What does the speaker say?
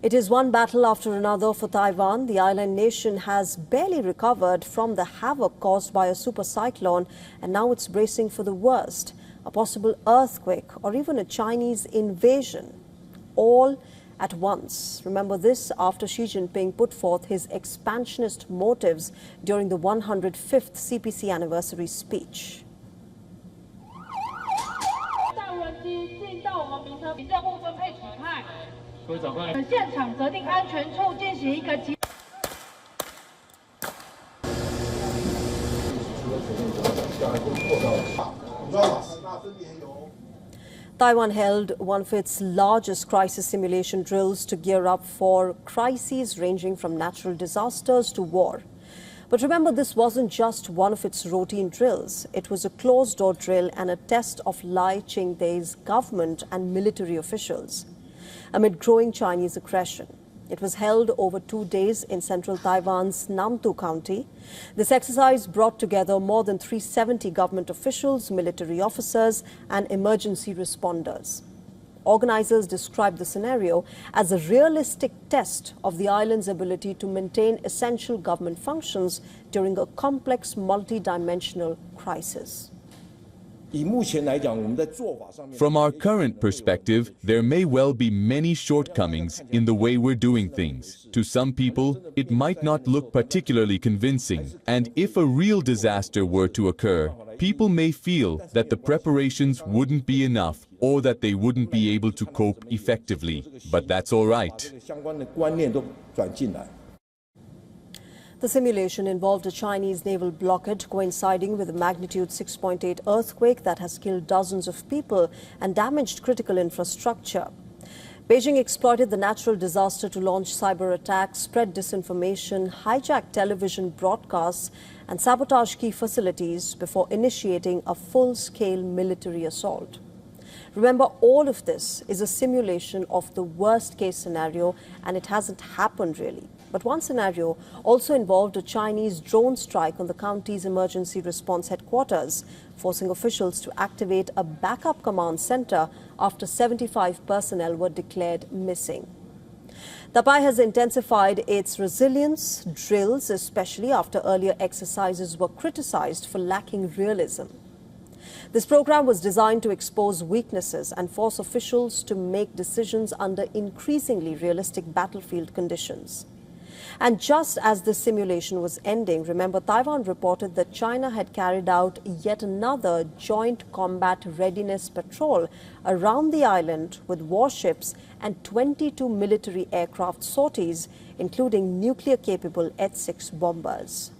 It is one battle after another for Taiwan. The island nation has barely recovered from the havoc caused by a super cyclone, and now it's bracing for the worst, a possible earthquake or even a Chinese invasion, all at once. Remember this after Xi Jinping put forth his expansionist motives during the 105th CPC anniversary speech. Taiwan held one of its largest crisis simulation drills to gear up for crises ranging from natural disasters to war. But remember, this wasn't just one of its routine drills. It was a closed-door drill and a test of Lai Ching-te's government and military officials amid growing Chinese aggression. It was held over 2 days in central Taiwan's Namtu County. This exercise brought together more than 370 government officials, military officers, and emergency responders. Organizers described the scenario as a realistic test of the island's ability to maintain essential government functions during a complex, multi-dimensional crisis. From our current perspective, there may well be many shortcomings in the way we're doing things. To some people, it might not look particularly convincing. And if a real disaster were to occur, people may feel that the preparations wouldn't be enough or that they wouldn't be able to cope effectively. But that's all right. The simulation involved a Chinese naval blockade coinciding with a magnitude 6.8 earthquake that has killed dozens of people and damaged critical infrastructure. Beijing exploited the natural disaster to launch cyber attacks, spread disinformation, hijack television broadcasts, and sabotage key facilities before initiating a full-scale military assault. Remember, all of this is a simulation of the worst-case scenario, and it hasn't happened really. But one scenario also involved a Chinese drone strike on the county's emergency response headquarters, forcing officials to activate a backup command center after 75 personnel were declared missing. Taipei has intensified its resilience drills, especially after earlier exercises were criticized for lacking realism. This program was designed to expose weaknesses and force officials to make decisions under increasingly realistic battlefield conditions. And just as the simulation was ending, remember, Taiwan reported that China had carried out yet another joint combat readiness patrol around the island with warships and 22 military aircraft sorties, including nuclear-capable H-6 bombers.